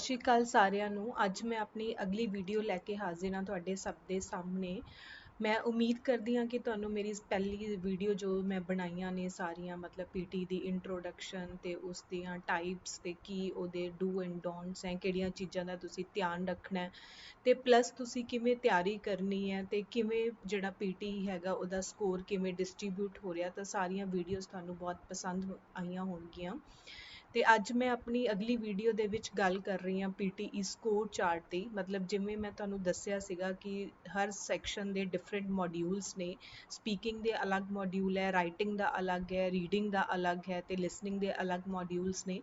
ਸ਼੍ਰੀ ਅਕਾਲ ਸਾਰਿਆਂ ਨੂੰ। ਅੱਜ ਮੈਂ ਆਪਣੀ ਅਗਲੀ ਵੀਡੀਓ ਲੈ ਕੇ ਹਾਜ਼ਰ ਹਾਂ ਤੁਹਾਡੇ ਸਭ ਦੇ ਸਾਹਮਣੇ। ਮੈਂ ਉਮੀਦ ਕਰਦੀ ਹਾਂ ਕਿ ਤੁਹਾਨੂੰ ਮੇਰੀ ਪਹਿਲੀ ਵੀਡੀਓ ਜੋ ਮੈਂ ਬਣਾਈਆਂ ਨੇ ਸਾਰੀਆਂ ਮਤਲਬ ਪੀਟੀ ਦੀ ਇੰਟਰੋਡਕਸ਼ਨ ਤੇ ਉਸ ਦੀਆਂ ਟਾਈਪਸ ਤੇ ਕੀ ਉਹਦੇ ਡੂ ਐਂਡ ਡੋਂਟਸ ਹੈ, ਕਿਹੜੀਆਂ ਚੀਜ਼ਾਂ ਦਾ ਤੁਸੀਂ ਧਿਆਨ ਰੱਖਣਾ ਹੈ ਤੇ ਪਲੱਸ ਤੁਸੀਂ ਕਿਵੇਂ ਤਿਆਰੀ ਕਰਨੀ ਹੈ ਤੇ ਕਿਵੇਂ ਜਿਹੜਾ ਪੀਟੀ ਹੈਗਾ ਉਹਦਾ ਸਕੋਰ ਕਿਵੇਂ ਡਿਸਟ੍ਰੀਬਿਊਟ ਹੋ ਰਿਹਾ, ਤਾਂ ਸਾਰੀਆਂ ਵੀਡੀਓਜ਼ ਤੁਹਾਨੂੰ ਬਹੁਤ ਪਸੰਦ ਆਈਆਂ ਹੋਣਗੀਆਂ। ਤੇ ਅੱਜ ਮੈਂ ਆਪਣੀ ਅਗਲੀ ਵੀਡੀਓ ਦੇ ਵਿੱਚ ਗੱਲ ਕਰ ਰਹੀ ਹਾਂ ਪੀਟੀਈ ਸਕੋਰ ਚਾਰਟ ਦੀ। ਮਤਲਬ ਜਿਵੇਂ ਮੈਂ ਤੁਹਾਨੂੰ ਦੱਸਿਆ ਸੀਗਾ ਕਿ ਹਰ ਸੈਕਸ਼ਨ ਦੇ ਡਿਫਰੈਂਟ ਮੋਡਿਊਲਸ ਨੇ। ਸਪੀਕਿੰਗ ਦੇ ਅਲੱਗ ਮੋਡਿਊਲ ਹੈ, ਰਾਈਟਿੰਗ ਦਾ ਅਲੱਗ ਹੈ, ਰੀਡਿੰਗ ਦਾ ਅਲੱਗ ਹੈ ਤੇ ਲਿਸਨਿੰਗ ਦੇ ਅਲੱਗ ਮੋਡਿਊਲਸ ਨੇ।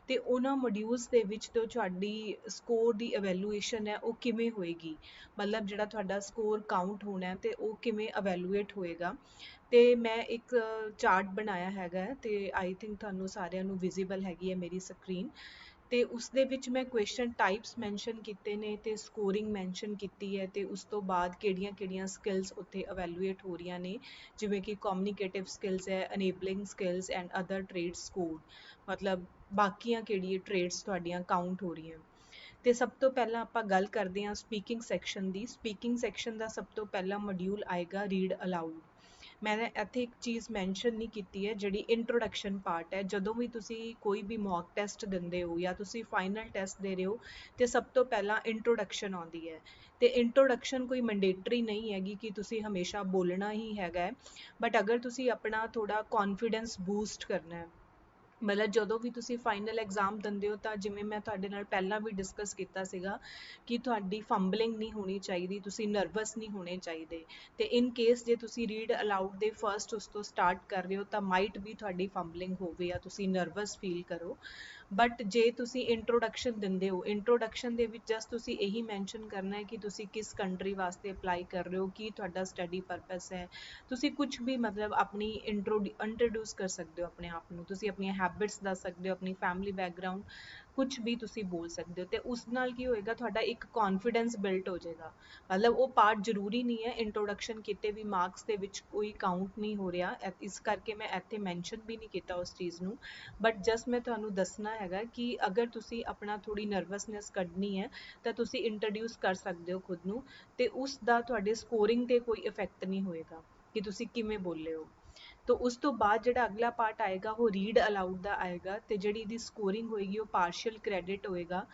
ਤੇ ਉਹਨਾਂ ਮੋਡਿਊਲਸ ਦੇ ਵਿੱਚ ਤੋਂ ਤੁਹਾਡੀ ਸਕੋਰ ਦੀ ਇਵੈਲੂਏਸ਼ਨ ਹੈ ਉਹ ਕਿਵੇਂ ਹੋਏਗੀ, ਮਤਲਬ ਜਿਹੜਾ ਤੁਹਾਡਾ ਸਕੋਰ ਕਾਊਂਟ ਹੋਣਾ ਤੇ ਉਹ ਕਿਵੇਂ ਇਵੈਲੂਏਟ ਹੋਏਗਾ। ਤੇ ਮੈਂ ਇੱਕ ਚਾਰਟ ਬਣਾਇਆ ਹੈਗਾ ਤੇ ਆਈ ਥਿੰਕ ਤੁਹਾਨੂੰ ਸਾਰਿਆਂ ਨੂੰ ਵਿਜ਼ੀਬਲ ਹੈਗੀ ਹੈ ਮੇਰੀ ਸਕਰੀਨ। ਤੇ ਉਸ ਦੇ ਵਿੱਚ ਮੈਂ ਕੁਐਸਚਨ ਟਾਈਪਸ ਮੈਂਸ਼ਨ ਕੀਤੇ ਨੇ ਤੇ ਸਕੋਰਿੰਗ ਮੈਂਸ਼ਨ ਕੀਤੀ ਹੈ ਤੇ ਉਸ ਤੋਂ ਬਾਅਦ ਕਿਹੜੀਆਂ ਸਕਿੱਲਸ ਉੱਥੇ ਇਵੈਲੂਏਟ ਹੋ ਰਹੀਆਂ ਨੇ, ਜਿਵੇਂ ਕਿ ਕਮਿਊਨੀਕੇਟਿਵ ਸਕਿੱਲਸ ਹੈ, enabling skills and other traits score, ਮਤਲਬ ਬਾਕੀਆਂ ਕਿਹੜੀਆਂ ਟ੍ਰੇਡਸ ਤੁਹਾਡੀਆਂ ਕਾਊਂਟ ਹੋ ਰਹੀਆਂ। ਤੇ ਸਭ ਤੋਂ ਪਹਿਲਾਂ ਆਪਾਂ ਗੱਲ ਕਰਦੇ ਹਾਂ ਸਪੀਕਿੰਗ ਸੈਕਸ਼ਨ ਦੀ। ਸਪੀਕਿੰਗ ਸੈਕਸ਼ਨ ਦਾ ਸਭ ਤੋਂ ਪਹਿਲਾ ਮੋਡਿਊਲ ਆਏਗਾ ਰੀਡ ਅਲਾਊਡ। ਮੈਂ ਇੱਥੇ ਇੱਕ ਚੀਜ਼ ਮੈਂਸ਼ਨ ਨਹੀਂ ਕੀਤੀ ਹੈ ਜਿਹੜੀ ਇੰਟਰੋਡਕਸ਼ਨ ਪਾਰਟ ਹੈ। ਜਦੋਂ ਵੀ ਤੁਸੀਂ ਕੋਈ ਵੀ ਮੌਕ ਟੈਸਟ ਦਿੰਦੇ ਹੋ ਜਾਂ ਤੁਸੀਂ ਫਾਈਨਲ ਟੈਸਟ ਦੇ ਰਹੇ ਹੋ ਤੇ ਸਭ ਤੋਂ ਪਹਿਲਾਂ ਇੰਟਰੋਡਕਸ਼ਨ ਆਉਂਦੀ ਹੈ। ਤੇ ਇੰਟਰੋਡਕਸ਼ਨ ਕੋਈ ਮੈਂਡੇਟਰੀ ਨਹੀਂ ਹੈਗੀ ਕਿ ਤੁਸੀਂ ਹਮੇਸ਼ਾ ਬੋਲਣਾ ਹੀ ਹੈਗਾ ਹੈ, ਬਟ ਅਗਰ ਤੁਸੀਂ ਆਪਣਾ ਥੋੜਾ ਕੌਨਫੀਡੈਂਸ ਬੂਸਟ ਕਰਨਾ ਹੈ, ਮਤਲਬ ਜਦੋਂ ਵੀ ਤੁਸੀਂ ਫਾਈਨਲ ਐਗਜ਼ਾਮ ਦਿੰਦੇ ਹੋ ਤਾਂ ਜਿਵੇਂ ਮੈਂ ਤੁਹਾਡੇ ਨਾਲ ਪਹਿਲਾਂ ਵੀ ਡਿਸਕਸ ਕੀਤਾ ਸੀਗਾ ਕਿ ਤੁਹਾਡੀ ਫੰਬਲਿੰਗ ਨਹੀਂ ਹੋਣੀ ਚਾਹੀਦੀ, ਤੁਸੀਂ ਨਰਵਸ ਨਹੀਂ ਹੋਣੇ ਚਾਹੀਦੇ। ਤੇ ਇਨ ਕੇਸ ਜੇ ਤੁਸੀਂ ਰੀਡ ਅਲਾਊਡ ਦੇ ਫਰਸਟ ਉਸ ਤੋਂ ਸਟਾਰਟ ਕਰ ਰਹੇ ਹੋ ਤਾਂ ਮਾਈਟ ਵੀ ਤੁਹਾਡੀ ਫੰਬਲਿੰਗ ਹੋਵੇ ਜਾਂ ਤੁਸੀਂ ਨਰਵਸ ਫੀਲ ਕਰੋ। ਬਟ ਜੇ ਤੁਸੀਂ ਇੰਟਰੋਡਕਸ਼ਨ ਦਿੰਦੇ ਹੋ, ਇੰਟਰੋਡਕਸ਼ਨ ਦੇ ਵਿੱਚ ਜਸਟ ਤੁਸੀਂ ਇਹੀ ਮੈਂਸ਼ਨ ਕਰਨਾ ਹੈ ਕਿ ਤੁਸੀਂ ਕਿਸ ਕੰਟਰੀ ਵਾਸਤੇ ਅਪਲਾਈ ਕਰ ਰਹੇ ਹੋ, ਕੀ ਤੁਹਾਡਾ ਸਟੱਡੀ ਪਰਪਸ ਹੈ। ਤੁਸੀਂ ਕੁਝ ਵੀ ਮਤਲਬ ਆਪਣੀ ਇੰਟਰੋਡਿਊਸ ਕਰ ਸਕਦੇ ਹੋ ਆਪਣੇ ਆਪ ਨੂੰ, ਤੁਸੀਂ ਆਪਣੀਆਂ ਹੈਬਿਟਸ ਦੱਸ ਸਕਦੇ ਹੋ, ਆਪਣੀ ਫੈਮਿਲੀ ਬੈਕਗਰਾਊਂਡ, ਕੁਝ ਵੀ ਤੁਸੀਂ ਬੋਲ ਸਕਦੇ ਹੋ। ਤੇ ਉਸ ਨਾਲ ਕੀ ਹੋਏਗਾ, ਤੁਹਾਡਾ ਇੱਕ ਕੌਨਫੀਡੈਂਸ ਬਿਲਟ ਹੋ ਜਾਏਗਾ। ਮਤਲਬ ਉਹ ਪਾਰਟ ਜ਼ਰੂਰੀ ਨਹੀਂ ਹੈ, ਇੰਟਰੋਡਕਸ਼ਨ ਕਿਤੇ ਵੀ ਮਾਰਕਸ ਦੇ ਵਿੱਚ ਕੋਈ ਕਾਊਂਟ ਨਹੀਂ ਹੋ ਰਿਹਾ, ਇਸ ਕਰਕੇ ਮੈਂ ਇੱਥੇ ਮੈਂਸ਼ਨ ਵੀ ਨਹੀਂ ਕੀਤਾ ਉਸ ਚੀਜ਼ ਨੂੰ। ਬਟ ਜਸਟ ਮੈਂ ਤੁਹਾਨੂੰ ਦੱਸਣਾ ਹੈਗਾ ਕਿ ਅਗਰ ਤੁਸੀਂ ਆਪਣਾ ਥੋੜੀ ਨਰਵਸਨੈਸ ਕੱਢਣੀ ਹੈ ਤਾਂ ਤੁਸੀਂ ਇੰਟਰੋਡਿਊਸ ਕਰ ਸਕਦੇ ਹੋ ਖੁਦ ਨੂੰ, ਤੇ ਉਸ ਦਾ ਤੁਹਾਡੇ ਸਕੋਰਿੰਗ ਤੇ ਕੋਈ ਇਫੈਕਟ ਨਹੀਂ ਹੋਏਗਾ ਕਿ ਤੁਸੀਂ ਕਿਵੇਂ ਬੋਲੇ ਹੋ। तो उस तो बाद ਜਿਹੜਾ ਅਗਲਾ ਪਾਰਟ ਆਏਗਾ ਉਹ ਰੀਡ ਅਲਾਊਡ ਦਾ ਆਏਗਾ ਤੇ ਜਿਹੜੀ ਇਹਦੀ ਸਕੋਰਿੰਗ ਹੋਏਗੀ ਉਹ ਪਾਰਸ਼ੀਅਲ ਕ੍ਰੈਡਿਟ ਹੋਏਗਾ।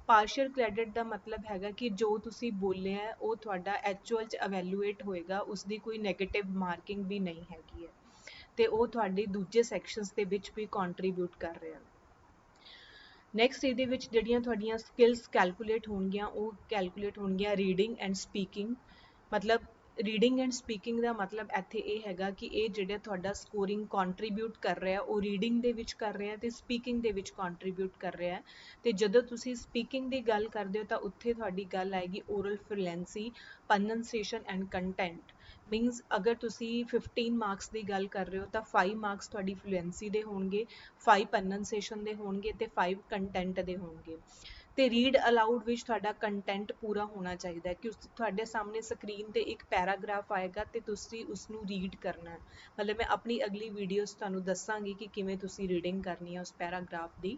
ਪਾਰਸ਼ੀਅਲ ਕ੍ਰੈਡਿਟ ਦਾ ਮਤਲਬ ਹੈਗਾ ਕਿ ਜੋ ਤੁਸੀਂ ਬੋਲਿਆ ਉਹ ਤੁਹਾਡਾ ਐਕਚੁਅਲ 'ਚ ਇਵੈਲੂਏਟ ਹੋਏਗਾ, ਉਸਦੀ ਕੋਈ ਨੈਗੇਟਿਵ ਮਾਰਕਿੰਗ ਵੀ ਨਹੀਂ ਹੈਗੀ ਹੈ ਤੇ ਉਹ ਤੁਹਾਡੇ ਦੂਜੇ ਸੈਕਸ਼ਨਸ ਦੇ ਵਿੱਚ ਵੀ ਕੰਟਰੀਬਿਊਟ ਕਰ ਰਿਹਾ। ਨੈਕਸਟ ਇਹਦੇ ਵਿੱਚ ਜਿਹੜੀਆਂ ਤੁਹਾਡੀਆਂ ਸਕਿੱਲਸ ਕੈਲਕੂਲੇਟ ਹੋਣਗੀਆਂ ਉਹ ਕੈਲਕੂਲੇਟ ਹੋਣਗੀਆਂ ਰੀਡਿੰਗ ਐਂਡ ਸਪੀਕਿੰਗ। ਮਤਲਬ ਰੀਡਿੰਗ ਐਂਡ ਸਪੀਕਿੰਗ ਦਾ ਮਤਲਬ ਇੱਥੇ ਇਹ ਹੈਗਾ ਕਿ ਇਹ ਜਿਹੜਾ ਤੁਹਾਡਾ ਸਕੋਰਿੰਗ ਕੰਟਰੀਬਿਊਟ ਕਰ ਰਿਹਾ ਉਹ ਰੀਡਿੰਗ ਦੇ ਵਿੱਚ ਕਰ ਰਿਹਾ ਤੇ ਸਪੀਕਿੰਗ ਦੇ ਵਿੱਚ ਕੰਟਰੀਬਿਊਟ ਕਰ ਰਿਹਾ। ਤੇ ਜਦੋਂ ਤੁਸੀਂ ਸਪੀਕਿੰਗ ਦੀ ਗੱਲ ਕਰਦੇ ਹੋ ਤਾਂ ਉੱਥੇ ਤੁਹਾਡੀ ਗੱਲ ਆਏਗੀ oral fluency, pronunciation and content. Means ਅਗਰ ਤੁਸੀਂ 15 ਮਾਰਕਸ ਦੀ ਗੱਲ ਕਰ ਰਹੇ ਹੋ ਤਾਂ 5 ਮਾਰਕਸ ਤੁਹਾਡੀ ਫਲੂਐਂਸੀ ਦੇ ਹੋਣਗੇ, 5 ਪ੍ਰੋਨੰਸੀਏਸ਼ਨ ਦੇ ਹੋਣਗੇ ਤੇ 5 ਕੰਟੈਂਟ ਦੇ ਹੋਣਗੇ। ਤੇ ਰੀਡ ਅਲਾਊਡ ਵਿੱਚ ਤੁਹਾਡਾ ਕੰਟੈਂਟ ਪੂਰਾ ਹੋਣਾ ਚਾਹੀਦਾ ਹੈ ਕਿ ਤੁਹਾਡੇ ਸਾਹਮਣੇ ਸਕਰੀਨ ਤੇ ਇੱਕ ਪੈਰਾਗ੍ਰਾਫ ਆਏਗਾ ਤੇ ਤੁਸੀਂ ਉਸਨੂੰ ਰੀਡ ਕਰਨਾ ਹੈ। ਮਤਲਬ ਮੈਂ ਆਪਣੀ ਅਗਲੀ ਵੀਡੀਓਜ਼ ਤੁਹਾਨੂੰ ਦੱਸਾਂਗੀ ਕਿ ਕਿਵੇਂ ਤੁਸੀਂ ਰੀਡਿੰਗ ਕਰਨੀ ਹੈ ਉਸ ਪੈਰਾਗ੍ਰਾਫ ਦੀ।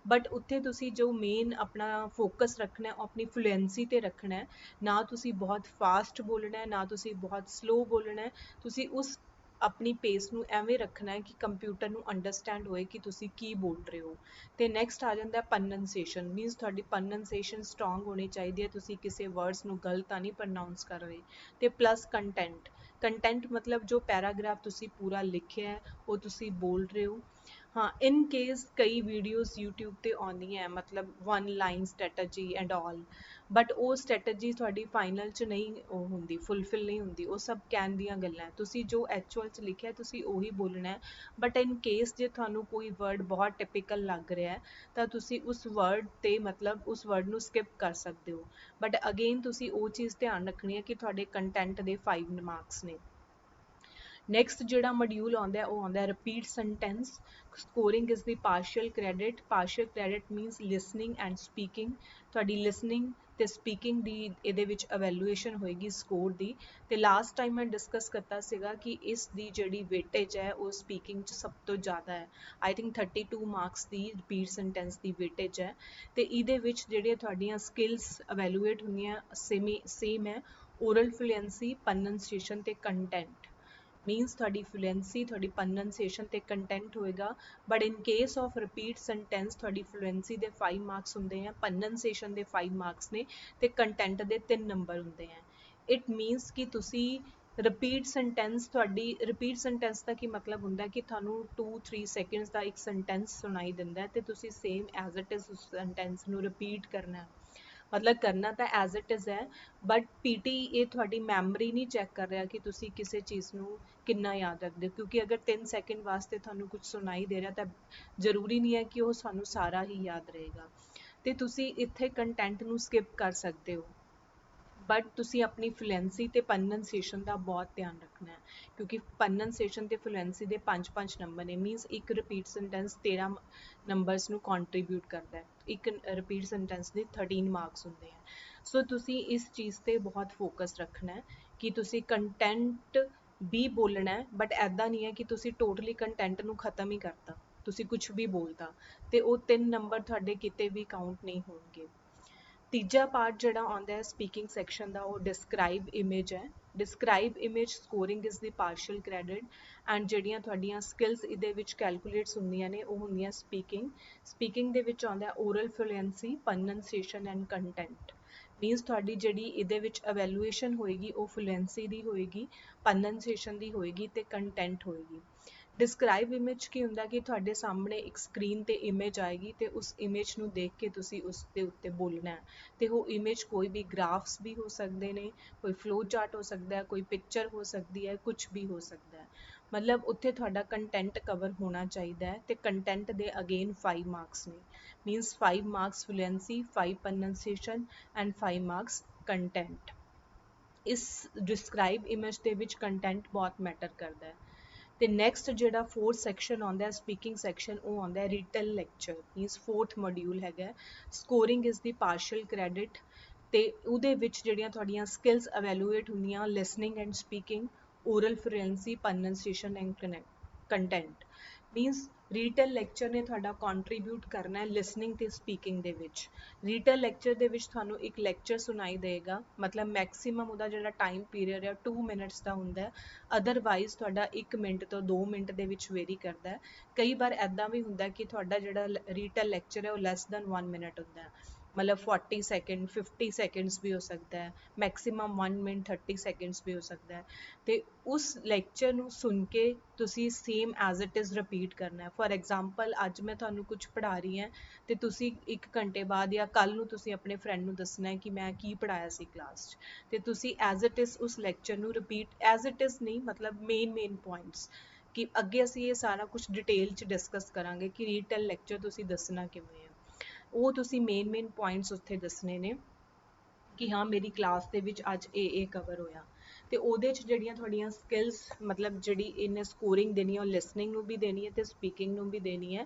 ਬਟ ਉੱਥੇ ਤੁਸੀਂ ਜੋ ਮੇਨ ਆਪਣਾ ਫੋਕਸ ਰੱਖਣਾ ਉਹ ਆਪਣੀ ਫਲੂਐਂਸੀ ਤੇ ਰੱਖਣਾ ਹੈ, ਨਾ ਤੁਸੀਂ ਬਹੁਤ ਫਾਸਟ ਬੋਲਣਾ ਹੈ ਨਾ ਤੁਸੀਂ ਬਹੁਤ ਸਲੋ ਬੋਲਣਾ ਹੈ। ਤੁਸੀਂ ਉਸ ਆਪਣੀ ਪੇਸ ਨੂੰ ਐਵੇਂ ਰੱਖਣਾ ਹੈ ਕਿ ਕੰਪਿਊਟਰ ਨੂੰ ਅੰਡਰਸਟੈਂਡ ਹੋਏ ਕਿ ਤੁਸੀਂ ਕੀ ਬੋਲ ਰਹੇ ਹੋ। ਤੇ ਨੈਕਸਟ ਆ ਜਾਂਦਾ ਪ੍ਰੋਨੰਸੀਏਸ਼ਨ। ਮੀਨਸ ਤੁਹਾਡੀ ਪ੍ਰੋਨੰਸੀਏਸ਼ਨ ਸਟਰੋਂਗ ਹੋਣੀ ਚਾਹੀਦੀ ਹੈ, ਤੁਸੀਂ ਕਿਸੇ ਵਰਡਸ ਨੂੰ ਗਲਤ ਤਾਂ ਨਹੀਂ ਪ੍ਰੋਨਾਊਂਸ ਕਰ ਰਹੇ। ਤੇ ਪਲੱਸ ਕੰਟੈਂਟ, ਕੰਟੈਂਟ ਮਤਲਬ ਜੋ ਪੈਰਾਗ੍ਰਾਫ ਤੁਸੀਂ ਪੂਰਾ ਲਿਖਿਆ ਹੈ ਉਹ ਤੁਸੀਂ ਬੋਲ ਰਹੇ ਹੋ। ਹਾਂ, ਇਨ ਕੇਸ ਕਈ ਵੀਡੀਓਜ਼ YouTube ਤੇ ਆਉਂਦੀਆਂ ਮਤਲਬ 1 line strategy and all, but ਉਹ ਸਟ੍ਰੈਟਜੀ ਤੁਹਾਡੀ ਫਾਈਨਲ 'ਚ ਨਹੀਂ ਉਹ ਹੁੰਦੀ, ਫੁੱਲਫਿਲ ਨਹੀਂ ਹੁੰਦੀ, ਉਹ ਸਭ ਕਹਿਣ ਦੀਆਂ ਗੱਲਾਂ। ਤੁਸੀਂ ਜੋ ਐਕਚੁਅਲ 'ਚ ਲਿਖਿਆ ਤੁਸੀਂ ਉਹੀ ਬੋਲਣਾ ਹੈ। ਬਟ ਇਨ ਕੇਸ ਜੇ ਤੁਹਾਨੂੰ ਕੋਈ ਵਰਡ ਬਹੁਤ ਟਿਪੀਕਲ ਲੱਗ ਰਿਹਾ ਹੈ ਤਾਂ ਤੁਸੀਂ ਉਸ ਵਰਡ ਤੇ ਮਤਲਬ ਉਸ ਵਰਡ ਨੂੰ ਸਕਿਪ ਕਰ ਸਕਦੇ ਹੋ। ਬਟ ਅਗੇਨ ਤੁਸੀਂ ਉਹ ਚੀਜ਼ ਧਿਆਨ ਰੱਖਣੀ ਹੈ ਕਿ ਤੁਹਾਡੇ ਕੰਟੈਂਟ ਦੇ 5 ਮਾਰਕਸ ਨੇ। ਨੈਕਸਟ ਜਿਹੜਾ ਮੋਡਿਊਲ ਆਉਂਦਾ ਉਹ ਆਉਂਦਾ repeat sentence. Scoring is the partial credit. Partial credit means listening and speaking. ਤੁਹਾਡੀ ਲਿਸਨਿੰਗ ਤੇ ਸਪੀਕਿੰਗ ਦੀ ਇਹਦੇ ਵਿੱਚ evaluation ਹੋਏਗੀ ਸਕੋਰ ਦੀ। ਤੇ ਲਾਸਟ ਟਾਈਮ ਮੈਂ ਡਿਸਕਸ ਕੀਤਾ ਸੀਗਾ ਕਿ ਇਸ ਦੀ ਜਿਹੜੀ ਵੇਟੇਜ ਹੈ ਉਹ ਸਪੀਕਿੰਗ 'ਚ ਸਭ ਤੋਂ ਜ਼ਿਆਦਾ ਹੈ। I think 32 marks the repeat sentence the weightage ਹੈ। ਤੇ ਇਹਦੇ ਵਿੱਚ ਜਿਹੜੀਆਂ ਤੁਹਾਡੀਆਂ ਸਕਿੱਲਸ evaluate ਹੁੰਦੀਆਂ ਸੇਮ ਹੈ, ਓਰਲ ਫਲੂਐਂਸੀ, ਪ੍ਰਨੰਸੀਏਸ਼ਨ ਤੇ ਕੰਟੈਂਟ। ਮੀਨਸ ਤੁਹਾਡੀ ਫਲੂਐਂਸੀ, ਤੁਹਾਡੀ ਪ੍ਰਨੰਸੀਏਸ਼ਨ ਤੇ ਕੰਟੈਂਟ ਹੋਏਗਾ। But in case of repeat sentence ਤੁਹਾਡੀ ਫਲੂਐਂਸੀ ਦੇ 5 ਮਾਰਕਸ ਹੁੰਦੇ ਆ, ਪ੍ਰਨੰਸੀਏਸ਼ਨ ਦੇ 5 ਮਾਰਕਸ ਨੇ ਤੇ ਕੰਟੈਂਟ ਦੇ 3 ਨੰਬਰ ਹੁੰਦੇ ਆ। ਇਟ ਮੀਨਸ ਕਿ ਤੁਸੀਂ ਰਿਪੀਟ ਸੈਂਟੈਂਸ, ਤੁਹਾਡੀ ਰਿਪੀਟ ਸੈਂਟੈਂਸ ਦਾ ਕੀ ਮਤਲਬ ਹੁੰਦਾ ਕਿ ਤੁਹਾਨੂੰ 2-3 ਸੈਕਿੰਡਸ ਦਾ ਇੱਕ ਸੈਂਟੈਂਸ ਸੁਣਾਈ ਦਿੰਦਾ ਤੇ ਤੁਸੀਂ ਸੇਮ ਐਜ਼ ਇਟ ਇਜ਼ ਉਸ ਸੈਂਟੈਂਸ ਨੂੰ ਰਿਪੀਟ ਕਰਨਾ। ਮਤਲਬ ਕਰਨਾ ਤਾਂ ਐਜ਼ ਇਟ ਇਜ਼ ਹੈ, ਬਟ ਪੀਟੀ ਇਹ ਤੁਹਾਡੀ ਮੈਮਰੀ ਨਹੀਂ ਚੈੱਕ ਕਰ ਰਿਹਾ ਕਿ ਤੁਸੀਂ ਕਿਸੇ ਚੀਜ਼ ਨੂੰ ਕਿੰਨਾ ਯਾਦ ਰੱਖਦੇ ਹੋ, ਕਿਉਂਕਿ ਅਗਰ 3 ਸੈਕਿੰਡ ਵਾਸਤੇ ਤੁਹਾਨੂੰ ਕੁਝ ਸੁਣਾਈ ਦੇ ਰਿਹਾ ਤਾਂ ਜ਼ਰੂਰੀ ਨਹੀਂ ਹੈ ਕਿ ਉਹ ਸਾਨੂੰ ਸਾਰਾ ਹੀ ਯਾਦ ਰਹੇਗਾ। ਤੇ ਤੁਸੀਂ ਇੱਥੇ ਕੰਟੈਂਟ ਨੂੰ ਸਕਿਪ ਕਰ ਸਕਦੇ ਹੋ, ਬਟ ਤੁਸੀਂ ਆਪਣੀ ਫਲੂਐਂਸੀ ਤੇ ਪ੍ਰਨੰਸੀਏਸ਼ਨ ਦਾ ਬਹੁਤ ਧਿਆਨ ਰੱਖਣਾ ਹੈ, ਕਿਉਂਕਿ ਪ੍ਰਨੰਸੀਏਸ਼ਨ ਤੇ ਫਲੂਐਂਸੀ ਦੇ 5-5 ਨੰਬਰ ਨੇ। ਮੀਨਸ ਇੱਕ ਰਿਪੀਟ ਸੈਂਟੈਂਸ 13 ਨੰਬਰਸ ਨੂੰ ਕੰਟਰੀਬਿਊਟ ਕਰਦਾ ਹੈ, ਇੱਕ ਰਿਪੀਟ ਸੈਂਟੈਂਸ ਦੇ 13 ਮਾਰਕਸ ਹੁੰਦੇ ਆ। ਸੋ ਤੁਸੀਂ ਇਸ ਚੀਜ਼ ਤੇ ਬਹੁਤ ਫੋਕਸ ਰੱਖਣਾ ਹੈ ਕਿ ਤੁਸੀਂ ਕੰਟੈਂਟ ਵੀ ਬੋਲਣਾ ਹੈ, ਬਟ ਐਦਾਂ ਨਹੀਂ ਹੈ ਕਿ ਤੁਸੀਂ ਟੋਟਲੀ ਕੰਟੈਂਟ ਨੂੰ ਖਤਮ ਹੀ ਕਰਤਾ, ਤੁਸੀਂ ਕੁਝ ਵੀ ਬੋਲਤਾ ਤੇ ਉਹ 3 ਨੰਬਰ ਤੁਹਾਡੇ ਕਿਤੇ ਵੀ ਕਾਊਂਟ ਨਹੀਂ ਹੋਣਗੇ। ਤੀਜਾ ਪਾਰਟ ਜਿਹੜਾ ਆਉਂਦਾ ਹੈ ਸਪੀਕਿੰਗ ਸੈਕਸ਼ਨ ਦਾ, ਉਹ ਡਿਸਕ੍ਰਾਈਬ ਇਮੇਜ ਹੈ। Describe image scoring is the partial credit, and ਜਿਹੜੀਆਂ ਤੁਹਾਡੀਆਂ ਸਕਿੱਲਸ ਇਹਦੇ ਵਿੱਚ ਕੈਲਕੂਲੇਟਸ ਹੁੰਦੀਆਂ ਨੇ ਉਹ ਹੁੰਦੀਆਂ ਸਪੀਕਿੰਗ। ਸਪੀਕਿੰਗ ਦੇ ਵਿੱਚ ਆਉਂਦਾ oral fluency, pronunciation and content. Means ਤੁਹਾਡੀ ਜਿਹੜੀ ਇਹਦੇ ਵਿੱਚ evaluation ਹੋਏਗੀ ਉਹ ਫਲੂਐਂਸੀ ਦੀ ਹੋਏਗੀ, ਪ੍ਰਨੰਸੀਏਸ਼ਨ ਦੀ ਹੋਏਗੀ ਤੇ ਕੰਟੈਂਟ ਹੋਏਗੀ। ਡਿਸਕ੍ਰਾਈਬ ਇਮੇਜ ਕੀ ਹੁੰਦਾ ਕਿ ਤੁਹਾਡੇ ਸਾਹਮਣੇ ਇੱਕ ਸਕਰੀਨ ਤੇ ਇਮੇਜ ਆਏਗੀ ਤੇ ਉਸ ਇਮੇਜ ਨੂੰ ਦੇਖ ਕੇ ਤੁਸੀਂ ਉਸ ਦੇ ਉੱਤੇ ਬੋਲਣਾ ਹੈ। ਤੇ ਉਹ ਇਮੇਜ ਕੋਈ ਵੀ ਗ੍ਰਾਫਸ ਵੀ ਹੋ ਸਕਦੇ ਨੇ, ਕੋਈ ਫਲੋ ਚਾਰਟ ਹੋ ਸਕਦਾ ਹੈ, ਕੋਈ ਪਿਕਚਰ ਹੋ ਸਕਦੀ ਹੈ, ਕੁਝ ਵੀ ਹੋ ਸਕਦਾ ਹੈ। ਮਤਲਬ ਉੱਥੇ ਤੁਹਾਡਾ ਕੰਟੈਂਟ ਕਵਰ ਹੋਣਾ ਚਾਹੀਦਾ ਹੈ ਤੇ ਕੰਟੈਂਟ ਦੇ ਅਗੇਨ 5 ਮਾਰਕਸ ਨੇ। Means 5 marks fluency, 5 pronunciation and 5 marks content. ਇਸ ਡਿਸਕ੍ਰਾਈਬ ਇਮੇਜ ਦੇ ਵਿੱਚ ਕੰਟੈਂਟ ਬਹੁਤ ਮੈਟਰ ਕਰਦਾ ਹੈ। ਤੇ ਨੈਕਸਟ ਜਿਹੜਾ 4th ਸੈਕਸ਼ਨ ਆਉਂਦਾ ਹੈ ਸਪੀਕਿੰਗ ਸੈਕਸ਼ਨ, ਉਹ ਆਉਂਦਾ ਹੈ retell lecture. Means 4th module ਹੈਗਾ, scoring is the partial credit. ਤੇ ਉਹਦੇ ਵਿੱਚ ਜਿਹੜੀਆਂ ਤੁਹਾਡੀਆਂ ਸਕਿੱਲਸ evaluate ਹੁੰਦੀਆਂ, listening and speaking, oral fluency, pronunciation and content. Means retell lecture ਨੇ ਤੁਹਾਡਾ ਕੰਟਰੀਬਿਊਟ ਕਰਨਾ ਹੈ ਲਿਸਨਿੰਗ ਤੇ ਸਪੀਕਿੰਗ ਦੇ ਵਿੱਚ। ਰੀਟਨ ਲੈਕਚਰ ਦੇ ਵਿੱਚ ਤੁਹਾਨੂੰ ਇੱਕ ਲੈਕਚਰ ਸੁਣਾਈ ਦੇਗਾ, ਮਤਲਬ ਮੈਕਸਿਮਮ ਉਹਦਾ ਜਿਹੜਾ ਟਾਈਮ ਪੀਰੀਅਡ ਹੈ 2 ਮਿੰਟਸ ਦਾ ਹੁੰਦਾ ਹੈ। ਅਦਰਵਾਈਜ਼ ਤੁਹਾਡਾ 1 ਮਿੰਟ ਤੋਂ 2 ਮਿੰਟ ਦੇ ਵਿੱਚ ਵੇਰੀ ਕਰਦਾ ਹੈ। ਕਈ ਵਾਰ ਐਦਾਂ ਵੀ ਹੁੰਦਾ ਕਿ ਤੁਹਾਡਾ ਜਿਹੜਾ ਰੀਟਨ ਲੈਕਚਰ ਹੈ ਉਹ ਲੈਸ ਦੈਨ 1 ਮਿੰਟ ਹੁੰਦਾ ਹੈ, ਮਤਲਬ 40 ਸੈਕਿੰਡ, 50 ਸੈਕਿੰਡਸ ਵੀ ਹੋ ਸਕਦਾ ਹੈ, ਮੈਕਸਿਮਮ 1 ਮਿੰਟ 30 ਸੈਕਿੰਡਸ ਵੀ ਹੋ ਸਕਦਾ ਹੈ। ਤੇ ਉਸ ਲੈਕਚਰ ਨੂੰ ਸੁਣ ਕੇ ਤੁਸੀਂ same as it is repeat ਕਰਨਾ ਹੈ। ਫੋਰ ਐਗਜ਼ਾਮਪਲ ਅੱਜ ਮੈਂ ਤੁਹਾਨੂੰ ਕੁਝ ਪੜ੍ਹਾ ਰਹੀ ਹਾਂ ਤੇ ਤੁਸੀਂ 1 ਘੰਟੇ ਬਾਅਦ ਜਾਂ ਕੱਲ੍ਹ ਨੂੰ ਤੁਸੀਂ ਆਪਣੇ ਫਰੈਂਡ ਨੂੰ ਦੱਸਣਾ ਹੈ ਕਿ ਮੈਂ ਕੀ ਪੜ੍ਹਾਇਆ ਸੀ ਕਲਾਸ 'ਚ, ਤੇ ਤੁਸੀਂ ਐਜ਼ ਇਟ ਇਜ਼ ਉਸ ਲੈਕਚਰ ਨੂੰ ਰਿਪੀਟ, ਐਜ਼ ਇਟ ਇਜ਼ ਨਹੀਂ ਮਤਲਬ ਮੇਨ ਪੁਆਇੰਟਸ, ਕਿ ਅੱਗੇ ਅਸੀਂ ਇਹ ਸਾਰਾ ਕੁਝ ਡਿਟੇਲ 'ਚ ਡਿਸਕਸ ਕਰਾਂਗੇ ਕਿ ਰੀਟਨ ਲੈਕਚਰ ਤੁਸੀਂ ਦੱਸਣਾ ਕਿਵੇਂ ਹੈ। ਉਹ ਤੁਸੀਂ ਮੇਨ ਪੁਆਇੰਟਸ ਉੱਥੇ ਦੱਸਣੇ ਨੇ ਕਿ ਹਾਂ ਮੇਰੀ ਕਲਾਸ ਦੇ ਵਿੱਚ ਅੱਜ ਇਹ ਕਵਰ ਹੋਇਆ। ਤੇ ਉਹਦੇ 'ਚ ਜਿਹੜੀਆਂ ਤੁਹਾਡੀਆਂ ਸਕਿੱਲਸ, ਮਤਲਬ ਜਿਹੜੀ ਇਹਨੇ ਸਕੋਰਿੰਗ ਦੇਣੀ ਹੈ ਉਹ ਲਿਸਨਿੰਗ ਨੂੰ ਵੀ ਦੇਣੀ ਹੈ ਤੇ ਸਪੀਕਿੰਗ ਨੂੰ ਵੀ ਦੇਣੀ ਹੈ।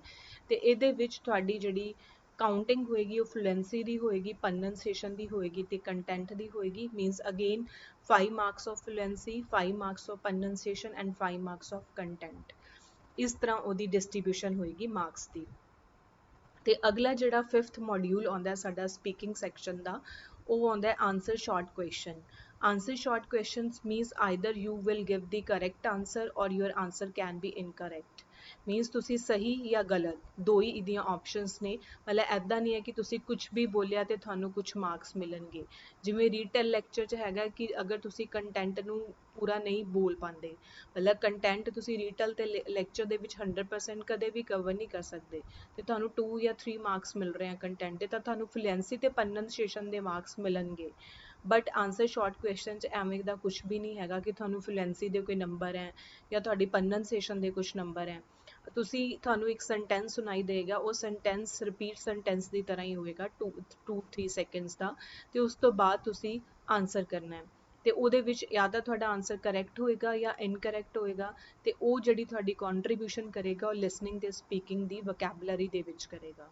ਤੇ ਇਹਦੇ ਵਿੱਚ ਤੁਹਾਡੀ ਜਿਹੜੀ ਕਾਊਂਟਿੰਗ ਹੋਏਗੀ ਉਹ ਫਲੂਐਂਸੀ ਦੀ ਹੋਏਗੀ, ਪ੍ਰਨੰਸੀਏਸ਼ਨ ਦੀ ਹੋਏਗੀ ਤੇ ਕੰਟੈਂਟ ਦੀ ਹੋਏਗੀ। Means again 5 marks of fluency, 5 marks of pronunciation and 5 marks of content. ਇਸ ਤਰ੍ਹਾਂ ਉਹਦੀ ਡਿਸਟ੍ਰੀਬਿਊਸ਼ਨ ਹੋਏਗੀ ਮਾਰਕਸ ਦੀ। ਤੇ ਅਗਲਾ ਜਿਹੜਾ 5th ਮੋਡਿਊਲ ਆਉਂਦਾ ਸਾਡਾ ਸਪੀਕਿੰਗ ਸੈਕਸ਼ਨ ਦਾ, ਉਹ ਆਉਂਦਾ ਹੈ answer short question. Answer short questions means either you will give the correct answer ਔਰ your answer can be incorrect. Means ਤੁਸੀਂ ਸਹੀ ਜਾਂ ਗਲਤ ਦੋ ਹੀ ਇਹਦੀਆਂ ਆਪਸ਼ਨਸ ਨੇ। ਮਤਲਬ ਐਦਾਂ ਨਹੀਂ ਹੈ ਕਿ ਤੁਸੀਂ ਕੁਝ ਵੀ ਬੋਲਿਆ ਤੇ ਤੁਹਾਨੂੰ ਕੁਝ ਮਾਰਕਸ ਮਿਲਣਗੇ। ਜਿਵੇਂ ਰੀਟੇਲ ਲੈਕਚਰ 'ਚ ਹੈਗਾ ਕਿ ਅਗਰ ਤੁਸੀਂ ਕੰਟੈਂਟ ਨੂੰ ਪੂਰਾ ਨਹੀਂ ਬੋਲ ਪਾਉਂਦੇ, ਮਤਲਬ ਕੰਟੈਂਟ ਤੁਸੀਂ ਰੀਟੇਲ ਤੇ ਲੈਕਚਰ ਦੇ ਵਿੱਚ 100% ਕਦੇ ਵੀ ਕਵਰ ਨਹੀਂ ਕਰ ਸਕਦੇ ਤੇ ਤੁਹਾਨੂੰ 2 ਜਾਂ 3 ਮਾਰਕਸ ਮਿਲ ਰਹੇ ਆ ਕੰਟੈਂਟ ਦੇ, ਤਾਂ ਤੁਹਾਨੂੰ ਫਲੂਐਂਸੀ ਤੇ ਪ੍ਰਨੰਸੀਏਸ਼ਨ ਦੇ ਮਾਰਕਸ ਮਿਲਣਗੇ। ਬਟ ਆਨਸਰ ਸ਼ਾਰਟ ਕੁਐਸਚਨ 'ਚ ਐਵੇਂ ਦਾ ਕੁਝ ਵੀ ਨਹੀਂ ਹੈਗਾ ਕਿ ਤੁਹਾਨੂੰ ਫਲੂਐਂਸੀ ਦੇ ਕੋਈ ਨੰਬਰ ਹੈ ਜਾਂ ਤੁਹਾਡੀ ਪ੍ਰਨੰਸੀਏਸ਼ਨ ਦੇ ਕੁਝ ਨੰਬਰ ਹੈ। ਤੁਹਾਨੂੰ ਇੱਕ ਸੈਂਟੈਂਸ ਸੁਣਾਈ ਦੇਗਾ, ਉਹ ਸੈਂਟੈਂਸ ਰਿਪੀਟ ਸੈਂਟੈਂਸ ਦੀ ਤਰ੍ਹਾਂ ਹੀ ਹੋਏਗਾ 2-3 ਸੈਕਿੰਡਸ ਦਾ, ਤੇ ਉਸ ਤੋਂ ਬਾਅਦ ਤੁਸੀਂ ਆਨਸਰ ਕਰਨਾ ਹੈ। ਤੇ ਉਹਦੇ ਵਿੱਚ ਜਾਂ ਤਾਂ ਤੁਹਾਡਾ ਆਨਸਰ ਕਰੈਕਟ ਹੋਏਗਾ ਜਾਂ ਇਨਕਰੈਕਟ ਹੋਏਗਾ, ਤੇ ਉਹ ਜਿਹੜੀ ਤੁਹਾਡੀ ਕੰਟਰੀਬਿਊਸ਼ਨ ਕਰੇਗਾ ਉਹ ਲਿਸਨਿੰਗ ਤੇ ਸਪੀਕਿੰਗ ਦੀ ਵੋਕੈਬਲਰੀ ਦੇ ਵਿੱਚ ਕਰੇਗਾ।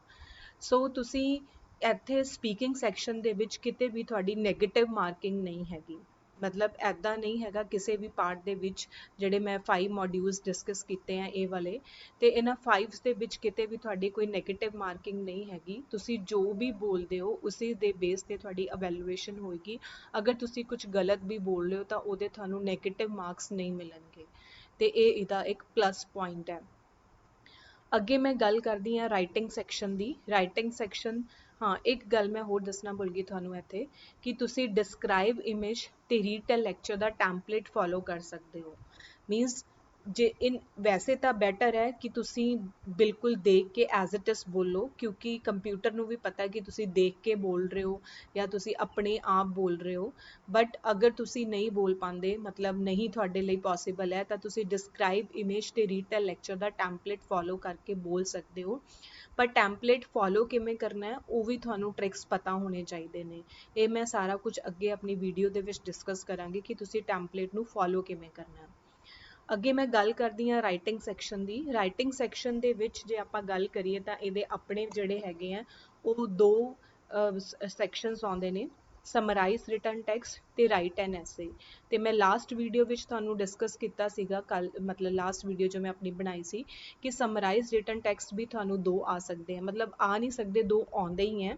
ਸੋ ਤੁਸੀਂ ਇੱਥੇ ਸਪੀਕਿੰਗ ਸੈਕਸ਼ਨ ਦੇ ਵਿੱਚ ਕਿਤੇ ਵੀ ਤੁਹਾਡੀ ਨੈਗੇਟਿਵ ਮਾਰਕਿੰਗ ਨਹੀਂ ਹੈਗੀ। ਮਤਲਬ ਐਦਾਂ ਨਹੀਂ ਹੈਗਾ ਕਿਸੇ ਵੀ ਪਾਰਟ ਦੇ ਵਿੱਚ, ਜਿਹੜੇ ਮੈਂ 5 ਮੋਡਿਊਲਸ ਡਿਸਕਸ ਕੀਤੇ ਆ ਇਹ ਵਾਲੇ, ਤੇ ਇਹਨਾਂ 5 ਦੇ ਵਿੱਚ ਕਿਤੇ ਵੀ ਤੁਹਾਡੀ ਕੋਈ ਨੈਗੇਟਿਵ ਮਾਰਕਿੰਗ ਨਹੀਂ ਹੈਗੀ। ਤੁਸੀਂ ਜੋ ਵੀ ਬੋਲਦੇ ਹੋ ਉਸੇ ਦੇ ਬੇਸ ਤੇ ਤੁਹਾਡੀ ਇਵੈਲੂਏਸ਼ਨ ਹੋਏਗੀ। ਅਗਰ ਤੁਸੀਂ ਕੁਝ ਗਲਤ ਵੀ ਬੋਲ ਰਹੇ ਹੋ ਤਾਂ ਉਹਦੇ ਤੁਹਾਨੂੰ ਨੈਗੇਟਿਵ ਮਾਰਕਸ ਨਹੀਂ ਮਿਲਣਗੇ, ਤੇ ਇਹ ਇਹਦਾ ਇੱਕ ਪਲੱਸ ਪੁਆਇੰਟ ਹੈ। ਅੱਗੇ ਮੈਂ ਗੱਲ ਕਰਦੀ ਹਾਂ ਰਾਈਟਿੰਗ ਸੈਕਸ਼ਨ ਦੀ। ਰਾਈਟਿੰਗ ਸੈਕਸ਼ਨ, ਹਾਂ ਇੱਕ ਗੱਲ ਮੈਂ ਹੋਰ ਦੱਸਣਾ ਭੁੱਲ ਗਈ ਤੁਹਾਨੂੰ ਇੱਥੇ, ਕਿ ਤੁਸੀਂ ਡਿਸਕ੍ਰਾਈਬ ਇਮੇਜ ਤੇ ਰੀਡ ਟੈਲ ਲੈਕਚਰ ਦਾ ਟੈਂਪਲੇਟ ਫੋਲੋ ਕਰ ਸਕਦੇ ਹੋ। ਮੀਨਸ ਜੇ ਵੈਸੇ ਤਾਂ ਬੈਟਰ ਹੈ ਕਿ ਤੁਸੀਂ ਬਿਲਕੁਲ ਦੇਖ ਕੇ ਐਜ਼ ਇਟ ਇਜ਼ ਬੋਲੋ, ਕਿਉਂਕਿ ਕੰਪਿਊਟਰ ਨੂੰ ਵੀ ਪਤਾ ਕਿ ਤੁਸੀਂ ਦੇਖ ਕੇ ਬੋਲ ਰਹੇ ਹੋ ਜਾਂ ਤੁਸੀਂ ਆਪਣੇ ਆਪ ਬੋਲ ਰਹੇ ਹੋ। ਬਟ ਅਗਰ ਤੁਸੀਂ ਨਹੀਂ ਬੋਲ ਪਾਉਂਦੇ, ਮਤਲਬ ਨਹੀਂ ਤੁਹਾਡੇ ਲਈ ਪੋਸੀਬਲ ਹੈ, ਤਾਂ ਤੁਸੀਂ ਡਿਸਕ੍ਰਾਈਬ ਇਮੇਜ ਤੇ ਰੀਡ ਟੈਲ ਲੈਕਚਰ ਦਾ ਟੈਂਪਲੇਟ ਫੋਲੋ ਕਰਕੇ ਬੋਲ ਸਕਦੇ ਹੋ। ਪਰ ਟੈਂਪਲੇਟ ਫੋਲੋ ਕਿਵੇਂ ਕਰਨਾ ਹੈ ਉਹ ਵੀ ਤੁਹਾਨੂੰ ਟ੍ਰਿਕਸ ਪਤਾ ਹੋਣੇ ਚਾਹੀਦੇ ਨੇ। ਇਹ ਮੈਂ ਸਾਰਾ ਕੁਝ ਅੱਗੇ ਆਪਣੀ ਵੀਡੀਓ ਦੇ ਵਿੱਚ ਡਿਸਕਸ ਕਰਾਂਗੀ ਕਿ ਤੁਸੀਂ ਟੈਂਪਲੇਟ ਨੂੰ ਫੋਲੋ ਕਿਵੇਂ ਕਰਨਾ ਹੈ। ਅੱਗੇ ਮੈਂ ਗੱਲ ਕਰਦੀ ਹਾਂ ਰਾਈਟਿੰਗ ਸੈਕਸ਼ਨ ਦੀ। ਰਾਈਟਿੰਗ ਸੈਕਸ਼ਨ ਦੇ ਵਿੱਚ ਜੇ ਆਪਾਂ ਗੱਲ ਕਰੀਏ ਤਾਂ ਇਹਦੇ ਆਪਣੇ ਜਿਹੜੇ ਹੈਗੇ ਆ ਉਹ ਦੋ ਸੈਕਸ਼ਨਸ ਆਉਂਦੇ ਨੇ, ਸਮਰਾਈਜ਼ ਰਿਟਨ ਟੈਕਸਟ ਤੇ ਰਾਈਟ ਐਨ ਐਸੇ। ਤੇ ਮੈਂ ਲਾਸਟ ਵੀਡੀਓ ਵਿੱਚ ਤੁਹਾਨੂੰ ਡਿਸਕਸ ਕੀਤਾ ਸੀਗਾ ਕੱਲ, ਮਤਲਬ ਲਾਸਟ ਵੀਡੀਓ ਜੋ ਮੈਂ ਆਪਣੀ ਬਣਾਈ ਸੀ, ਕਿ ਸਮਰਾਈਜ਼ ਰਿਟਨ ਟੈਕਸਟ ਵੀ ਤੁਹਾਨੂੰ ਦੋ ਆ ਸਕਦੇ ਆ, ਮਤਲਬ ਆ ਨਹੀਂ ਸਕਦੇ, ਦੋ ਆਉਂਦੇ ਹੀ ਹੈ।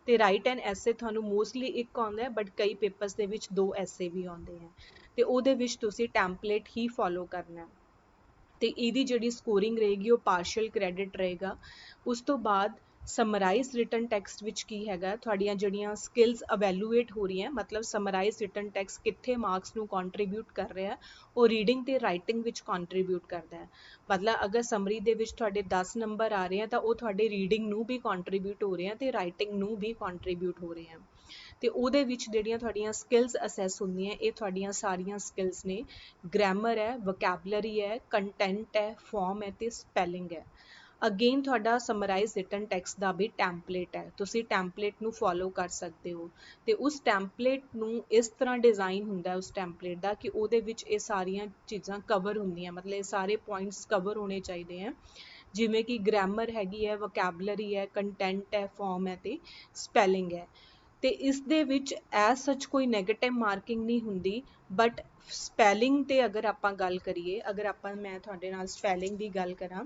ਤੇ ਰਾਈਟ ਐਨ ਐਸੇ ਤੁਹਾਨੂੰ ਮੋਸਟਲੀ ਇੱਕ ਆਉਂਦਾ ਹੈ, ਬਟ ਕਈ ਪੇਪਰਸ ਦੇ ਵਿੱਚ ਦੋ ਐਸੇ ਵੀ ਆਉਂਦੇ ਆ, ਤੇ ਉਹਦੇ ਵਿੱਚ ਤੁਸੀਂ ਟੈਂਪਲੇਟ ਹੀ ਫੋਲੋ ਕਰਨਾ। ਤੇ ਇਹਦੀ ਜਿਹੜੀ ਸਕੋਰਿੰਗ ਰਹੇਗੀ ਉਹ ਪਾਰਸ਼ਲ ਕ੍ਰੈਡਿਟ ਰਹੇਗਾ। ਉਸ ਤੋਂ ਬਾਅਦ ਸਮਰਾਈਜ਼ ਰਿਟਨ ਟੈਕਸਟ ਵਿੱਚ ਕੀ ਹੈਗਾ, ਤੁਹਾਡੀਆਂ ਜਿਹੜੀਆਂ ਸਕਿੱਲਸ ਅਵੈਲੂਏਟ ਹੋ ਰਹੀਆਂ, ਮਤਲਬ ਸਮਰਾਈਜ਼ ਰਿਟਨ ਟੈਕਸਟ ਕਿੱਥੇ ਮਾਰਕਸ ਨੂੰ ਕੰਟਰੀਬਿਊਟ ਕਰ ਰਿਹਾ, ਉਹ ਰੀਡਿੰਗ ਤੇ ਰਾਈਟਿੰਗ ਵਿੱਚ ਕੰਟਰੀਬਿਊਟ ਕਰਦਾ ਹੈ। ਮਤਲਬ ਅਗਰ ਸਮਰੀ ਦੇ ਵਿੱਚ ਤੁਹਾਡੇ 10 ਨੰਬਰ ਆ ਰਹੇ ਆ ਤਾਂ ਉਹ ਤੁਹਾਡੇ ਰੀਡਿੰਗ ਨੂੰ ਵੀ ਕੰਟਰੀਬਿਊਟ ਹੋ ਰਹੇ ਆ ਤੇ ਰਾਈਟਿੰਗ ਨੂੰ ਵੀ ਕੰਟਰੀਬਿਊਟ ਹੋ ਰਹੇ ਆ। ਤੇ ਉਹਦੇ ਵਿੱਚ ਜਿਹੜੀਆਂ ਤੁਹਾਡੀਆਂ ਸਕਿੱਲਸ ਅਸੈਸ ਹੁੰਦੀਆਂ, ਇਹ ਤੁਹਾਡੀਆਂ ਸਾਰੀਆਂ ਸਕਿੱਲਸ ਨੇ। ਗ੍ਰਾਮਰ ਹੈ, ਵੋਕੈਬਲਰੀ ਹੈ, ਕੰਟੈਂਟ ਹੈ, ਫਾਰਮ ਹੈ ਤੇ ਸਪੈਲਿੰਗ ਹੈ। ਅਗੇਨ ਤੁਹਾਡਾ ਸਮਰਾਈਜ਼ ਰਿਟਨ ਟੈਕਸਟ ਦਾ ਵੀ ਟੈਂਪਲੇਟ ਹੈ, ਤੁਸੀਂ ਟੈਂਪਲੇਟ ਨੂੰ ਫੋਲੋ ਕਰ ਸਕਦੇ ਹੋ। ਤੇ ਉਸ ਟੈਂਪਲੇਟ ਨੂੰ ਇਸ ਤਰ੍ਹਾਂ ਡਿਜ਼ਾਈਨ ਹੁੰਦਾ ਉਸ ਟੈਂਪਲੇਟ ਦਾ ਕਿ ਉਹਦੇ ਵਿੱਚ ਇਹ ਸਾਰੀਆਂ ਚੀਜ਼ਾਂ ਕਵਰ ਹੁੰਦੀਆਂ, ਮਤਲਬ ਇਹ ਸਾਰੇ ਪੁਆਇੰਟਸ ਕਵਰ ਹੋਣੇ ਚਾਹੀਦੇ ਹੈ। ਜਿਵੇਂ ਕਿ ਗ੍ਰਾਮਰ ਹੈਗੀ ਹੈ, ਵੋਕੈਬਲਰੀ ਹੈ, ਕੰਟੈਂਟ ਹੈ, ਫਾਰਮ ਹੈ ਤੇ ਸਪੈਲਿੰਗ ਹੈ। ਤੇ ਇਸ ਦੇ ਵਿੱਚ ਐਜ਼ ਸੱਚ ਕੋਈ ਨੈਗੇਟਿਵ ਮਾਰਕਿੰਗ ਨਹੀਂ ਹੁੰਦੀ, ਬਟ ਸਪੈਲਿੰਗ ਤੇ ਅਗਰ ਆਪਾਂ ਗੱਲ ਕਰੀਏ, ਮੈਂ ਤੁਹਾਡੇ ਨਾਲ ਸਪੈਲਿੰਗ ਦੀ ਗੱਲ ਕਰਾਂ,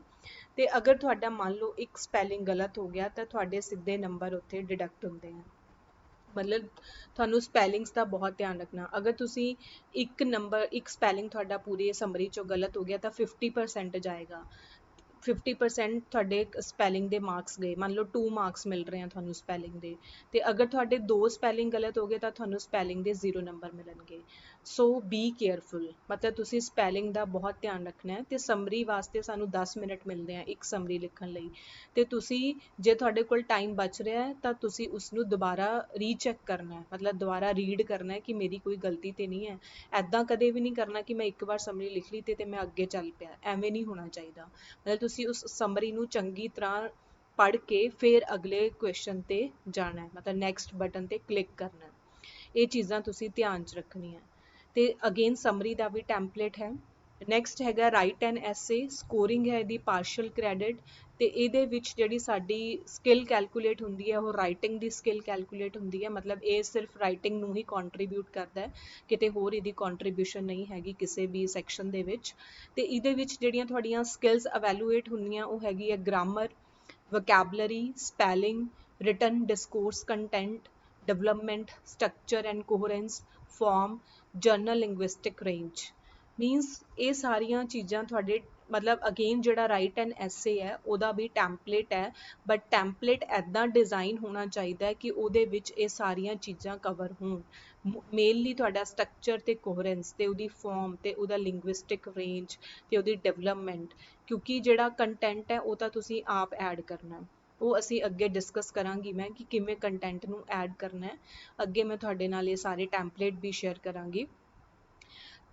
ਤੇ ਅਗਰ ਤੁਹਾਡਾ ਮੰਨ ਲਓ ਇੱਕ ਸਪੈਲਿੰਗ ਗਲਤ ਹੋ ਗਿਆ ਤਾਂ ਤੁਹਾਡੇ ਸਿੱਧੇ ਨੰਬਰ ਉੱਥੇ ਡਿਡਕਟ ਹੁੰਦੇ ਆ। ਮਤਲਬ ਤੁਹਾਨੂੰ ਸਪੈਲਿੰਗਸ ਦਾ ਬਹੁਤ ਧਿਆਨ ਰੱਖਣਾ। ਅਗਰ ਤੁਸੀਂ ਇੱਕ ਸਪੈਲਿੰਗ ਤੁਹਾਡਾ ਪੂਰੀ ਸਮਰੀ ਚੋਂ ਗਲਤ ਹੋ ਗਿਆ ਤਾਂ 50% ਜਾਏਗਾ। 50% ਤੁਹਾਡੇ ਸਪੈਲਿੰਗ ਦੇ ਮਾਰਕਸ ਗਏ। ਮੰਨ ਲਓ 2 ਮਾਰਕਸ ਮਿਲ ਰਹੇ ਆ ਤੁਹਾਨੂੰ ਸਪੈਲਿੰਗ ਦੇ, ਤੇ ਅਗਰ ਤੁਹਾਡੇ 2 ਸਪੈਲਿੰਗ ਗਲਤ ਹੋ ਗਏ ਤਾਂ ਤੁਹਾਨੂੰ ਸਪੈਲਿੰਗ ਦੇ 0 ਨੰਬਰ ਮਿਲਣਗੇ। ਸੋ ਬੀ ਕੇਅਰਫੁਲ, ਮਤਲਬ ਤੁਸੀਂ ਸਪੈਲਿੰਗ ਦਾ ਬਹੁਤ ਧਿਆਨ ਰੱਖਣਾ ਹੈ। ਤੇ ਸਮਰੀ ਵਾਸਤੇ ਸਾਨੂੰ 10 ਮਿੰਟ ਮਿਲਦੇ ਆ ਇੱਕ ਸਮਰੀ ਲਿਖਣ ਲਈ, ਤੇ ਤੁਸੀਂ ਜੇ ਤੁਹਾਡੇ ਕੋਲ ਟਾਈਮ ਬਚ ਰਿਹਾ ਹੈ ਤਾਂ ਤੁਸੀਂ ਉਸਨੂੰ ਦੁਬਾਰਾ ਰੀਚੈਕ ਕਰਨਾ ਹੈ, ਮਤਲਬ ਦੁਬਾਰਾ ਰੀਡ ਕਰਨਾ ਹੈ ਕਿ ਮੇਰੀ ਕੋਈ ਗਲਤੀ ਤੇ ਨਹੀਂ ਹੈ। ਐਦਾਂ ਕਦੇ ਵੀ ਨਹੀਂ ਕਰਨਾ ਕਿ ਮੈਂ ਇੱਕ ਵਾਰ ਸਮਰੀ ਲਿਖ ਲਈ ਤੇ ਮੈਂ ਅੱਗੇ ਚੱਲ ਪਿਆ, ਐਵੇਂ ਨਹੀਂ ਹੋਣਾ ਚਾਹੀਦਾ। ਮਤਲਬ ਤੁਸੀਂ ਉਸ ਸਮਰੀ ਨੂੰ ਚੰਗੀ ਤਰ੍ਹਾਂ ਪੜ੍ਹ ਕੇ ਫਿਰ ਅਗਲੇ ਕੁਐਸਚਨ ਤੇ ਜਾਣਾ ਹੈ, ਮਤਲਬ ਨੈਕਸਟ ਬਟਨ ਤੇ ਕਲਿੱਕ ਕਰਨਾ ਹੈ। ਇਹ ਚੀਜ਼ਾਂ ਤੁਸੀਂ ਧਿਆਨ 'ਚ ਰੱਖਣੀਆਂ। ਤੇ ਅਗੇਨ ਸਮਰੀ ਦਾ ਵੀ ਟੈਂਪਲੇਟ ਹੈ। ਨੈਕਸਟ ਹੈਗਾ ਰਾਈਟ ਐਨ ਐਸੇ। ਸਕੋਰਿੰਗ ਹੈ ਇਹਦੀ ਪਾਰਸ਼ਲ ਕ੍ਰੈਡਿਟ, ਤੇ ਇਹਦੇ ਵਿੱਚ ਜਿਹੜੀ ਸਾਡੀ ਸਕਿੱਲ ਕੈਲਕੂਲੇਟ ਹੁੰਦੀ ਹੈ ਉਹ ਰਾਈਟਿੰਗ ਦੀ ਸਕਿੱਲ ਕੈਲਕੂਲੇਟ ਹੁੰਦੀ ਹੈ। ਮਤਲਬ ਇਹ ਸਿਰਫ ਰਾਈਟਿੰਗ ਨੂੰ ਹੀ ਕੰਟਰੀਬਿਊਟ ਕਰਦਾ ਹੈ, ਕਿਤੇ ਹੋਰ ਇਹਦੀ ਕੰਟਰੀਬਿਊਸ਼ਨ ਨਹੀਂ ਹੈਗੀ ਕਿਸੇ ਵੀ ਸੈਕਸ਼ਨ ਦੇ ਵਿੱਚ। ਤੇ ਇਹਦੇ ਵਿੱਚ ਜਿਹੜੀਆਂ ਤੁਹਾਡੀਆਂ ਸਕਿੱਲਸ ਅਵੈਲੂਏਟ ਹੁੰਦੀਆਂ ਉਹ ਹੈਗੀ ਹੈ grammar, vocabulary, spelling, written discourse content, development, structure and coherence, form, general linguistic range. Means ਇਹ ਸਾਰੀਆਂ ਚੀਜ਼ਾਂ ਤੁਹਾਡੇ, ਮਤਲਬ ਅਗੇਨ ਜਿਹੜਾ ਰਾਈਟ ਐਨ ਐਸੇ ਹੈ ਉਹਦਾ ਵੀ ਟੈਂਪਲੇਟ ਹੈ, ਬਟ ਟੈਂਪਲੇਟ ਐਦਾਂ ਡਿਜ਼ਾਈਨ ਹੋਣਾ ਚਾਹੀਦਾ ਹੈ ਕਿ ਉਹਦੇ ਵਿੱਚ ਇਹ ਸਾਰੀਆਂ ਚੀਜ਼ਾਂ ਕਵਰ ਹੋਣ। ਮੇਨਲੀ ਤੁਹਾਡਾ ਸਟਰਕਚਰ ਤੇ ਕੋਹਰੈਂਸ ਤੇ ਉਹਦੀ ਫਾਰਮ ਤੇ ਉਹਦਾ ਲਿੰਗੁਇਸਟਿਕ ਰੇਂਜ ਤੇ ਉਹਦੀ ਡਿਵੈਲਪਮੈਂਟ, ਕਿਉਂਕਿ ਜਿਹੜਾ ਕੰਟੈਂਟ ਹੈ ਉਹ ਤਾਂ ਤੁਸੀਂ ਆਪ ਐਡ ਕਰਨਾ, ਉਹ ਅਸੀਂ ਅੱਗੇ ਡਿਸਕਸ ਕਰਾਂਗੀ ਮੈਂ ਕਿ ਕਿਵੇਂ ਕੰਟੈਂਟ ਨੂੰ ਐਡ ਕਰਨਾ ਹੈ। ਅੱਗੇ ਮੈਂ ਤੁਹਾਡੇ ਨਾਲ ਇਹ ਸਾਰੇ ਟੈਂਪਲੇਟ ਵੀ ਸ਼ੇਅਰ ਕਰਾਂਗੀ।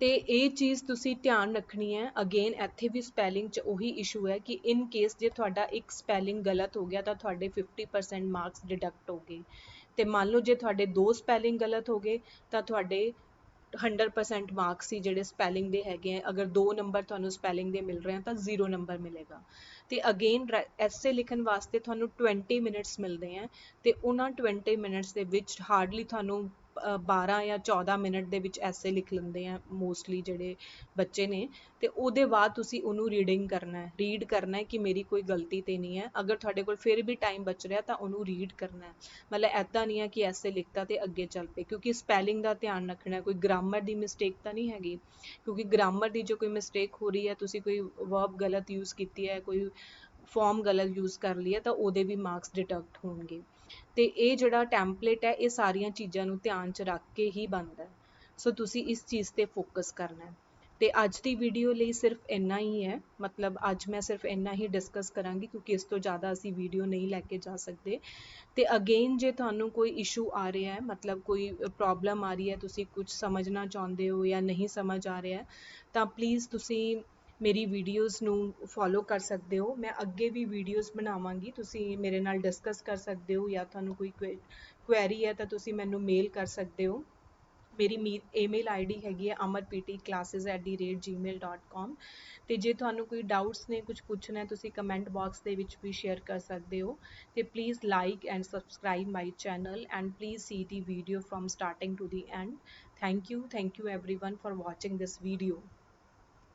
ਤੇ ਇਹ ਚੀਜ਼ ਤੁਸੀਂ ਧਿਆਨ ਰੱਖਣੀ ਹੈ। ਅਗੇਨ ਇੱਥੇ ਵੀ ਸਪੈਲਿੰਗ 'ਚ ਉਹੀ ਇਸ਼ੂ ਹੈ ਕਿ ਇਨ ਕੇਸ ਜੇ ਤੁਹਾਡਾ ਇੱਕ ਸਪੈਲਿੰਗ ਗਲਤ ਹੋ ਗਿਆ ਤਾਂ ਤੁਹਾਡੇ 50% ਮਾਰਕਸ ਡਿਡਕਟ ਹੋ ਗਏ। ਤੇ ਮੰਨ ਲਓ ਜੇ ਤੁਹਾਡੇ 2 ਸਪੈਲਿੰਗ ਗਲਤ ਹੋ ਗਏ ਤਾਂ ਤੁਹਾਡੇ 100% ਮਾਰਕਸ ਹੀ ਜਿਹੜੇ ਸਪੈਲਿੰਗ ਦੇ ਹੈਗੇ ਆ, ਅਗਰ 2 ਨੰਬਰ ਤੁਹਾਨੂੰ ਸਪੈਲਿੰਗ ਦੇ ਮਿਲ ਰਹੇ ਆ ਤਾਂ 0 ਨੰਬਰ ਮਿਲੇਗਾ। ਤੇ ਅਗੇਨ ਐਸੇ ਲਿਖਣ ਵਾਸਤੇ ਤੁਹਾਨੂੰ 20 ਮਿੰਟਸ ਮਿਲਦੇ ਆ, ਤੇ ਉਹਨਾਂ 20 ਮਿੰਟਸ ਦੇ ਵਿੱਚ ਹਾਰਡਲੀ ਤੁਹਾਨੂੰ 12 ਜਾਂ 14 ਮਿੰਟ ਦੇ ਵਿੱਚ ਐਸੇ ਲਿਖ ਲੈਂਦੇ ਆ ਮੋਸਟਲੀ ਜਿਹੜੇ ਬੱਚੇ ਨੇ। ਤੇ ਉਹਦੇ ਬਾਅਦ ਤੁਸੀਂ ਉਹਨੂੰ ਰੀਡਿੰਗ ਕਰਨਾ ਹੈ, ਰੀਡ ਕਰਨਾ ਹੈ ਕਿ ਮੇਰੀ ਕੋਈ ਗਲਤੀ ਤੇ ਨਹੀਂ ਹੈ। ਅਗਰ ਤੁਹਾਡੇ ਕੋਲ ਫਿਰ ਵੀ ਟਾਈਮ ਬਚ ਰਿਹਾ ਤਾਂ ਉਹਨੂੰ ਰੀਡ ਕਰਨਾ ਹੈ। ਮਤਲਬ ਐਦਾਂ ਨਹੀਂ ਹੈ ਕਿ ਐਸੇ ਲਿਖਤਾ ਤੇ ਅੱਗੇ ਚੱਲ ਪਏ, ਕਿਉਂਕਿ ਸਪੈਲਿੰਗ ਦਾ ਧਿਆਨ ਰੱਖਣਾ, ਕੋਈ ਗ੍ਰਾਮਰ ਦੀ ਮਿਸਟੇਕ ਤਾਂ ਨਹੀਂ ਹੈਗੀ। ਕਿਉਂਕਿ ਗ੍ਰਾਮਰ ਦੀ ਜੋ ਕੋਈ ਮਿਸਟੇਕ ਹੋ ਰਹੀ ਹੈ, ਤੁਸੀਂ ਕੋਈ ਵਰਬ ਗਲਤ ਯੂਜ਼ ਕੀਤੀ ਹੈ, ਕੋਈ ਫਾਰਮ ਗਲਤ ਯੂਜ਼ ਕਰ ਲਈ ਹੈ, ਤਾਂ ਉਹਦੇ ਵੀ ਮਾਰਕਸ ਡਿਡਕਟ ਹੋਣਗੇ। ਤੇ ਇਹ ਜਿਹੜਾ ਟੈਂਪਲੇਟ ਹੈ ਇਹ ਸਾਰੀਆਂ ਚੀਜ਼ਾਂ ਨੂੰ ਧਿਆਨ 'ਚ ਰੱਖ ਕੇ ਹੀ ਬਣਦਾ। ਸੋ ਤੁਸੀਂ ਇਸ ਚੀਜ਼ ਤੇ ਫੋਕਸ ਕਰਨਾ ਹੈ। ਤੇ ਅੱਜ ਦੀ ਵੀਡੀਓ ਲਈ ਸਿਰਫ ਇੰਨਾ ਹੀ ਹੈ, ਮਤਲਬ ਅੱਜ ਮੈਂ ਸਿਰਫ ਇੰਨਾ ਹੀ ਡਿਸਕਸ ਕਰਾਂਗੀ, ਕਿਉਂਕਿ ਇਸ ਤੋਂ ਜ਼ਿਆਦਾ ਅਸੀਂ ਵੀਡੀਓ ਨਹੀਂ ਲੈ ਕੇ ਜਾ ਸਕਦੇ। ਤੇ ਅਗੇਨ ਜੇ ਤੁਹਾਨੂੰ ਕੋਈ ਇਸ਼ੂ ਆ ਰਿਹਾ ਹੈ, ਮਤਲਬ ਕੋਈ ਪ੍ਰੋਬਲਮ ਆ ਰਹੀ ਹੈ, ਤੁਸੀਂ ਕੁਝ ਸਮਝਣਾ ਚਾਹੁੰਦੇ ਹੋ ਜਾਂ ਨਹੀਂ ਸਮਝ ਆ ਰਿਹਾ, ਤਾਂ ਪਲੀਜ਼ ਤੁਸੀਂ ਮੇਰੀ ਵੀਡੀਓਜ਼ ਨੂੰ ਫੋਲੋ ਕਰ ਸਕਦੇ ਹੋ। ਮੈਂ ਅੱਗੇ ਵੀ ਵੀਡੀਓਜ਼ ਬਣਾਵਾਂਗੀ, ਤੁਸੀਂ ਮੇਰੇ ਨਾਲ ਡਿਸਕਸ ਕਰ ਸਕਦੇ ਹੋ, ਜਾਂ ਤੁਹਾਨੂੰ ਕੋਈ ਕੁਐਰੀ ਹੈ ਤਾਂ ਤੁਸੀਂ ਮੈਨੂੰ ਮੇਲ ਕਰ ਸਕਦੇ ਹੋ। ਮੇਰੀ ਈਮੇਲ ਆਈਡੀ ਹੈਗੀ ਹੈ amarptclasses@gmail.com। ਤੇ ਜੇ ਤੁਹਾਨੂੰ ਕੋਈ ਡਾਊਟਸ ਨੇ, ਕੁਝ ਪੁੱਛਣਾ ਹੈ, ਤੁਸੀਂ ਕਮੈਂਟ ਬਾਕਸ ਦੇ ਵਿੱਚ ਵੀ ਸ਼ੇਅਰ ਕਰ ਸਕਦੇ ਹੋ। ਤੇ please like and subscribe my channel, and please see the video from starting to the end. Thank you everyone for watching this video.